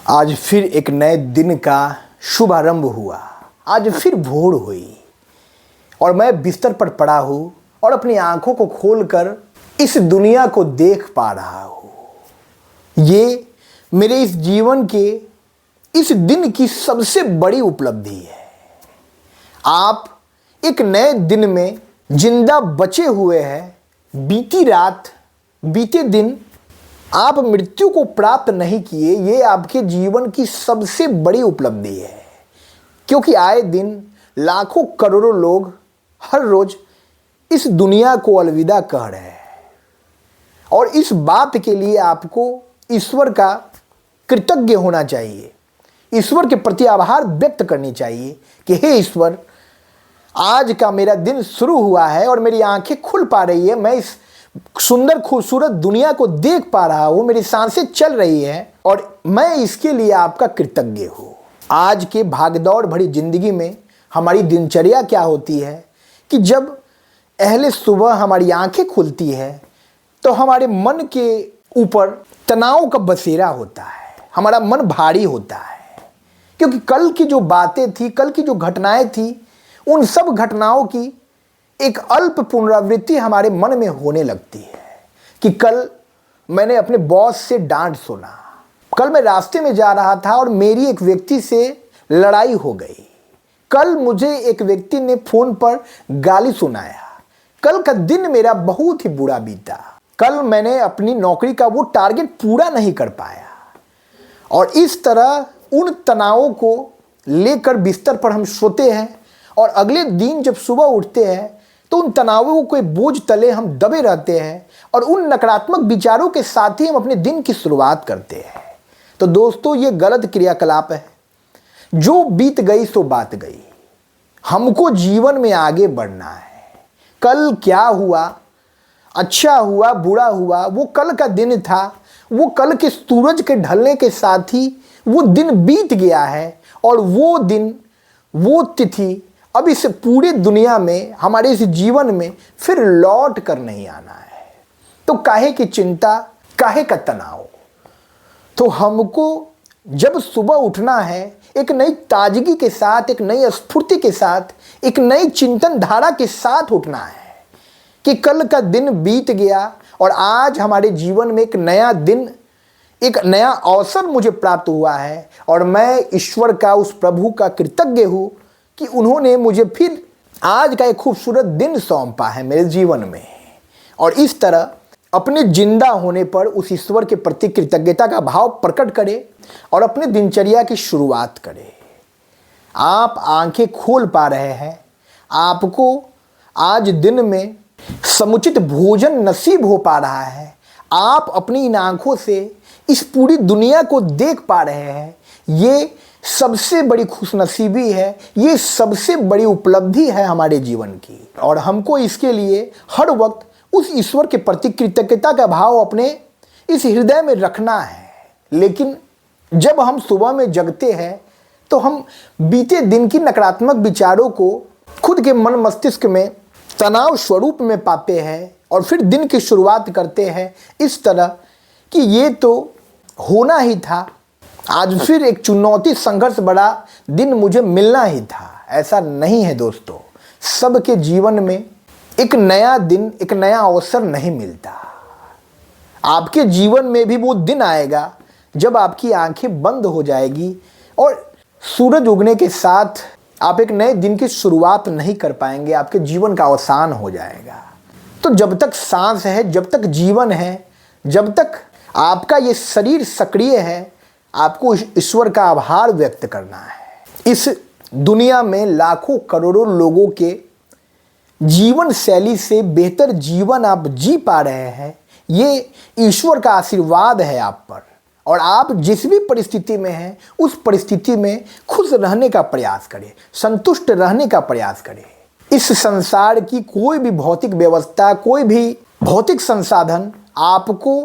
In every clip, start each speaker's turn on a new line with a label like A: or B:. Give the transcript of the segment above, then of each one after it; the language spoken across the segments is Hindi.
A: आज फिर एक नए दिन का शुभारंभ हुआ। आज फिर भोर हुई और मैं बिस्तर पर पड़ा हूँ और अपनी आंखों को खोलकर इस दुनिया को देख पा रहा हूँ। ये मेरे इस जीवन के इस दिन की सबसे बड़ी उपलब्धि है। आप एक नए दिन में जिंदा बचे हुए हैं। बीती रात, बीते दिन आप मृत्यु को प्राप्त नहीं किए, ये आपके जीवन की सबसे बड़ी उपलब्धि है। क्योंकि आए दिन लाखों करोड़ों लोग हर रोज इस दुनिया को अलविदा कह रहे हैं और इस बात के लिए आपको ईश्वर का कृतज्ञ होना चाहिए, ईश्वर के प्रति आभार व्यक्त करनी चाहिए कि हे ईश्वर, आज का मेरा दिन शुरू हुआ है और मेरी आंखें खुल पा रही है। मैं इस सुंदर खूबसूरत दुनिया को देख पा रहा हूँ, मेरी सांसें चल रही हैं और मैं इसके लिए आपका कृतज्ञ हूँ। आज के भागदौड़ भरी जिंदगी में हमारी दिनचर्या क्या होती है कि जब पहले सुबह हमारी आंखें खुलती है तो हमारे मन के ऊपर तनाव का बसेरा होता है, हमारा मन भारी होता है। क्योंकि कल की जो बातें थी, कल की जो घटनाएं थी, उन सब घटनाओं की एक अल्प पुनरावृत्ति हमारे मन में होने लगती है कि कल मैंने अपने बॉस से डांट सुना, कल मैं रास्ते में जा रहा था और मेरी एक व्यक्ति से लड़ाई हो गई, कल मुझे एक व्यक्ति ने फोन पर गाली सुनाया, कल का दिन मेरा बहुत ही बुरा बीता, कल मैंने अपनी नौकरी का वो टारगेट पूरा नहीं कर पाया। और इस तरह उन तनावों को लेकर बिस्तर पर हम सोते हैं और अगले दिन जब सुबह उठते हैं तो उन तनावों के बोझ तले हम दबे रहते हैं और उन नकारात्मक विचारों के साथ ही हम अपने दिन की शुरुआत करते हैं। तो दोस्तों, ये गलत क्रियाकलाप है। जो बीत गई सो बात गई। हमको जीवन में आगे बढ़ना है। कल क्या हुआ, अच्छा हुआ, बुरा हुआ, वो कल का दिन था। वो कल के सूरज के ढलने के साथ ही वो दिन बीत गया है और वो दिन, वो तिथि अब इस पूरी दुनिया में, हमारे इस जीवन में फिर लौट कर नहीं आना है। तो काहे की चिंता, काहे का तनाव। तो हमको जब सुबह उठना है एक नई ताजगी के साथ, एक नई स्फूर्ति के साथ, एक नई चिंतन धारा के साथ उठना है कि कल का दिन बीत गया और आज हमारे जीवन में एक नया दिन, एक नया अवसर मुझे प्राप्त हुआ है और मैं ईश्वर का, उस प्रभु का कृतज्ञ हूँ कि उन्होंने मुझे फिर आज का एक खूबसूरत दिन सौंपा है मेरे जीवन में। और इस तरह अपने जिंदा होने पर उस ईश्वर के प्रति कृतज्ञता का भाव प्रकट करें और अपने दिनचर्या की शुरुआत करें। आप आंखें खोल पा रहे हैं, आपको आज दिन में समुचित भोजन नसीब हो पा रहा है, आप अपनी इन आंखों से इस पूरी दुनिया को देख पा रहे हैं, ये सबसे बड़ी खुशनसीबी है, ये सबसे बड़ी उपलब्धि है हमारे जीवन की। और हमको इसके लिए हर वक्त उस ईश्वर के प्रति कृतज्ञता का भाव अपने इस हृदय में रखना है। लेकिन जब हम सुबह में जगते हैं तो हम बीते दिन की नकारात्मक विचारों को खुद के मन मस्तिष्क में तनाव स्वरूप में पाते हैं और फिर दिन की शुरुआत करते हैं इस तरह कि ये तो होना ही था, आज फिर एक चुनौती, संघर्ष भरा दिन मुझे मिलना ही था। ऐसा नहीं है दोस्तों। सबके जीवन में एक नया दिन, एक नया अवसर नहीं मिलता। आपके जीवन में भी वो दिन आएगा जब आपकी आंखें बंद हो जाएगी और सूरज उगने के साथ आप एक नए दिन की शुरुआत नहीं कर पाएंगे, आपके जीवन का अवसान हो जाएगा। तो जब तक सांस है, जब तक जीवन है, जब तक आपका ये शरीर सक्रिय है, आपको ईश्वर का आभार व्यक्त करना है। इस दुनिया में लाखों करोड़ों लोगों के जीवन शैली से बेहतर जीवन आप जी पा रहे हैं, ये ईश्वर का आशीर्वाद है आप पर। और आप जिस भी परिस्थिति में हैं उस परिस्थिति में खुश रहने का प्रयास करें, संतुष्ट रहने का प्रयास करें। इस संसार की कोई भी भौतिक व्यवस्था, कोई भी भौतिक संसाधन आपको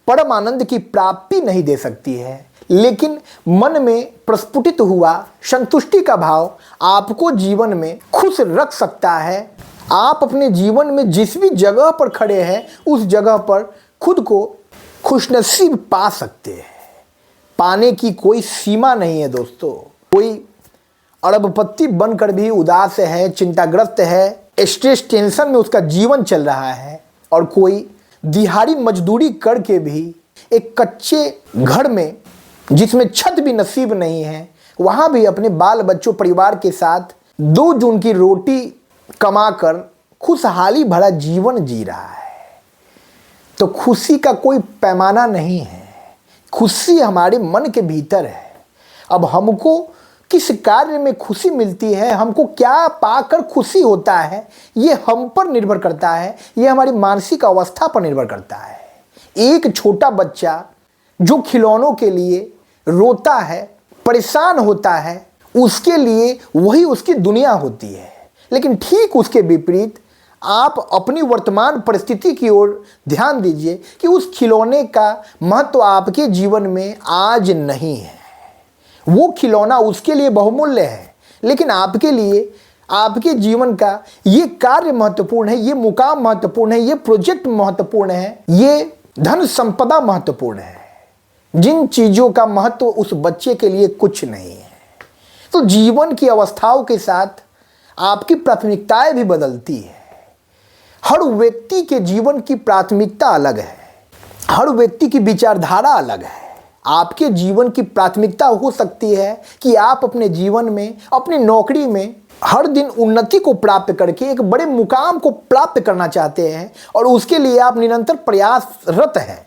A: परम आनंद की प्राप्ति नहीं दे सकती है, लेकिन मन में प्रस्फुटित हुआ संतुष्टि का भाव आपको जीवन में खुश रख सकता है। आप अपने जीवन में जिस भी जगह पर खड़े हैं उस जगह पर खुद को खुशनसीब पा सकते हैं। पाने की कोई सीमा नहीं है दोस्तों। कोई अरबपति बनकर भी उदास है, चिंताग्रस्त है, स्ट्रेस टेंशन में उसका जीवन चल रहा है, और कोई दिहाड़ी मजदूरी करके भी एक कच्चे घर में जिसमें छत भी नसीब नहीं है, वहाँ भी अपने बाल बच्चों परिवार के साथ 2 जून की रोटी कमाकर खुशहाली भरा जीवन जी रहा है। तो खुशी का कोई पैमाना नहीं है, खुशी हमारे मन के भीतर है। अब हमको किस कार्य में खुशी मिलती है, हमको क्या पाकर खुशी होता है, ये हम पर निर्भर करता है, ये हमारी मानसिक अवस्था पर निर्भर करता है। एक छोटा बच्चा जो खिलौनों के लिए रोता है, परेशान होता है, उसके लिए वही उसकी दुनिया होती है। लेकिन ठीक उसके विपरीत आप अपनी वर्तमान परिस्थिति की ओर ध्यान दीजिए कि उस खिलौने का महत्व आपके जीवन में आज नहीं है। वो खिलौना उसके लिए बहुमूल्य है, लेकिन आपके लिए आपके जीवन का ये कार्य महत्वपूर्ण है, ये मुकाम महत्वपूर्ण है, ये प्रोजेक्ट महत्वपूर्ण है, ये धन संपदा महत्वपूर्ण है। जिन चीज़ों का महत्व उस बच्चे के लिए कुछ नहीं है। तो जीवन की अवस्थाओं के साथ आपकी प्राथमिकताएं भी बदलती है। हर व्यक्ति के जीवन की प्राथमिकता अलग है, हर व्यक्ति की विचारधारा अलग है। आपके जीवन की प्राथमिकता हो सकती है कि आप अपने जीवन में, अपनी नौकरी में हर दिन उन्नति को प्राप्त करके एक बड़े मुकाम को प्राप्त करना चाहते हैं, और उसके लिए आप निरंतर प्रयासरत हैं।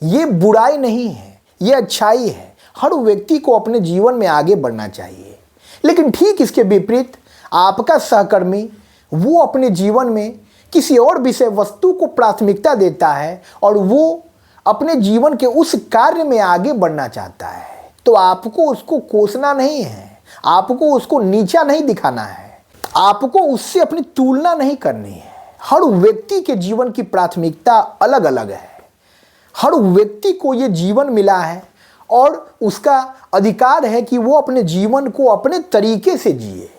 A: ये बुराई नहीं है, ये अच्छाई है। हर व्यक्ति को अपने जीवन में आगे बढ़ना चाहिए। लेकिन ठीक इसके विपरीत आपका सहकर्मी वो अपने जीवन में किसी और विषय वस्तु को प्राथमिकता देता है, और वो अपने जीवन के उस कार्य में आगे बढ़ना चाहता है। तो आपको उसको कोसना नहीं है, आपको उसको नीचा नहीं दिखाना है, आपको उससे अपनी तुलना नहीं करनी है। हर व्यक्ति के जीवन की प्राथमिकता अलग अलग है। हर व्यक्ति को ये जीवन मिला है, और उसका अधिकार है कि वो अपने जीवन को अपने तरीके से जिए।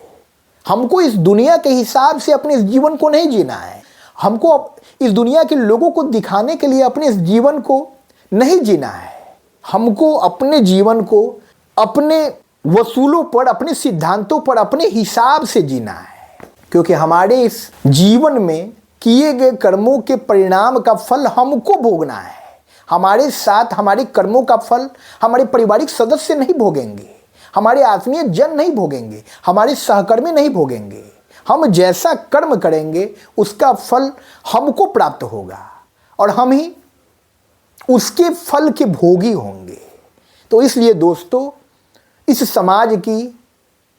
A: हमको इस दुनिया के हिसाब से अपने इस जीवन को नहीं जीना है। हमको इस दुनिया के लोगों को दिखाने के लिए अपने इस जीवन को नहीं जीना है। हमको अपने जीवन को अपने वसूलों पर, अपने सिद्धांतों पर, अपने हिसाब से जीना है। क्योंकि हमारे इस जीवन में किए गए कर्मों के परिणाम का फल हमको भोगना है। हमारे साथ हमारे कर्मों का फल हमारे पारिवारिक सदस्य नहीं भोगेंगे, हमारे आत्मीय जन नहीं भोगेंगे, हमारे सहकर्मी नहीं भोगेंगे। हम जैसा कर्म करेंगे उसका फल हमको प्राप्त होगा, और हम ही उसके फल के भोगी होंगे। तो इसलिए दोस्तों, इस समाज की,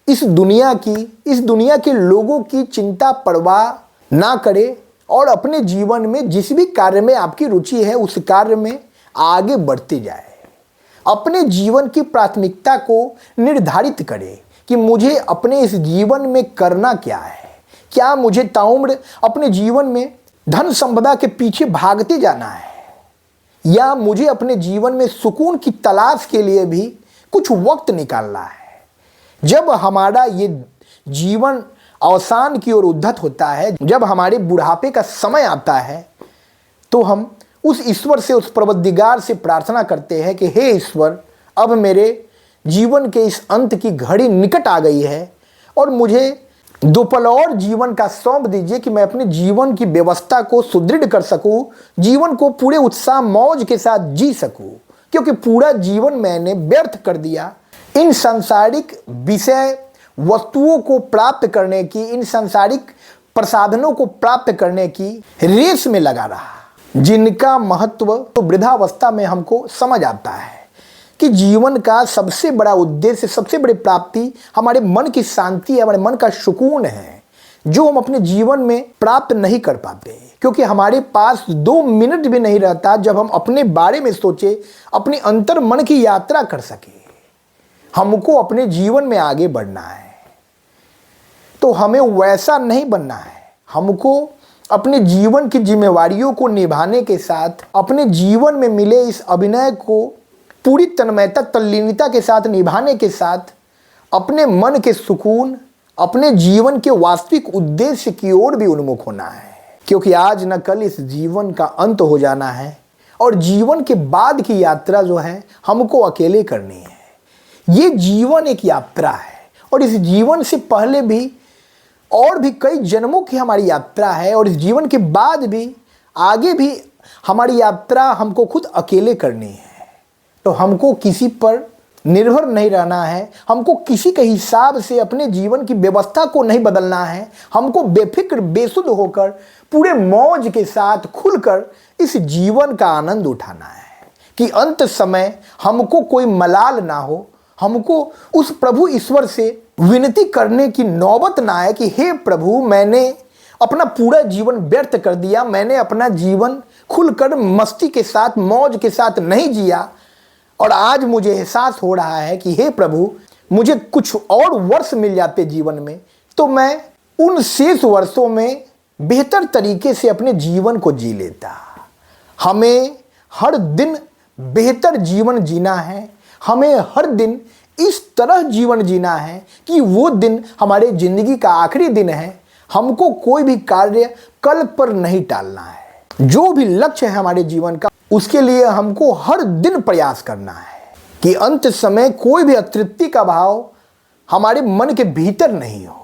A: इस दुनिया के लोगों की चिंता परवाह ना करें, और अपने जीवन में जिस भी कार्य में आपकी रुचि है उस कार्य में आगे बढ़ते जाए। अपने जीवन की प्राथमिकता को निर्धारित करें कि मुझे अपने इस जीवन में करना क्या है। क्या मुझे ताउम्र अपने जीवन में धन संपदा के पीछे भागते जाना है, या मुझे अपने जीवन में सुकून की तलाश के लिए भी कुछ वक्त निकालना है। जब हमारा ये जीवन अवसान की ओर उद्धत होता है, जब हमारे बुढ़ापे का समय आता है, तो हम उस ईश्वर से, उस परवरदिगार से प्रार्थना करते हैं कि हे ईश्वर, अब मेरे जीवन के इस अंत की घड़ी निकट आ गई है, और मुझे 2 पल और जीवन का सौंप दीजिए कि मैं अपने जीवन की व्यवस्था को सुदृढ़ कर सकूं, जीवन को पूरे उत्साह मौज के साथ जी सकूं। क्योंकि पूरा जीवन मैंने व्यर्थ कर दिया इन सांसारिक विषय वस्तुओं को प्राप्त करने की, इन सांसारिक प्रसाधनों को प्राप्त करने की रेस में लगा रहा, जिनका महत्व तो वृद्धावस्था में हमको समझ आता है कि जीवन का सबसे बड़ा उद्देश्य, सबसे बड़ी प्राप्ति हमारे मन की शांति है, हमारे मन का सुकून है, जो हम अपने जीवन में प्राप्त नहीं कर पाते। क्योंकि हमारे पास 2 मिनट भी नहीं रहता जब हम अपने बारे में सोचे, अपने अंतर मन की यात्रा कर सके। हमको अपने जीवन में आगे बढ़ना है, तो हमें वैसा नहीं बनना है। हमको अपने जीवन की जिम्मेवारियों को निभाने के साथ, अपने जीवन में मिले इस अभिनय को पूरी तन्मयता, तल्लीनता के साथ निभाने के साथ अपने मन के सुकून, अपने जीवन के वास्तविक उद्देश्य की ओर भी उन्मुख होना है। क्योंकि आज न कल इस जीवन का अंत हो जाना है, और जीवन के बाद की यात्रा जो है हमको अकेले करनी है। ये जीवन एक यात्रा है और इस जीवन से पहले भी और भी कई जन्मों की हमारी यात्रा है और इस जीवन के बाद भी आगे भी हमारी यात्रा हमको खुद अकेले करनी है। तो हमको किसी पर निर्भर नहीं रहना है, हमको किसी के हिसाब से अपने जीवन की व्यवस्था को नहीं बदलना है। हमको बेफिक्र बेसुध होकर पूरे मौज के साथ खुलकर इस जीवन का आनंद उठाना है कि अंत समय हमको कोई मलाल ना हो। हमको उस प्रभु ईश्वर से विनती करने की नौबत ना आए कि हे प्रभु, मैंने अपना पूरा जीवन व्यर्थ कर दिया, मैंने अपना जीवन खुलकर मस्ती के साथ मौज के साथ नहीं जिया और आज मुझे एहसास हो रहा है कि हे प्रभु, मुझे कुछ और वर्ष मिल जाते जीवन में तो मैं उन शेष वर्षों में बेहतर तरीके से अपने जीवन को जी लेता। हमें हर दिन बेहतर जीवन जीना है, हमें हर दिन इस तरह जीवन जीना है कि वो दिन हमारे ज़िंदगी का आखिरी दिन है। हमको कोई भी कार्य कल पर नहीं टालना है। जो भी लक्ष्य है हमारे जीवन का, उसके लिए हमको हर दिन प्रयास करना है कि अंत समय कोई भी अतृप्ति का भाव हमारे मन के भीतर नहीं हो।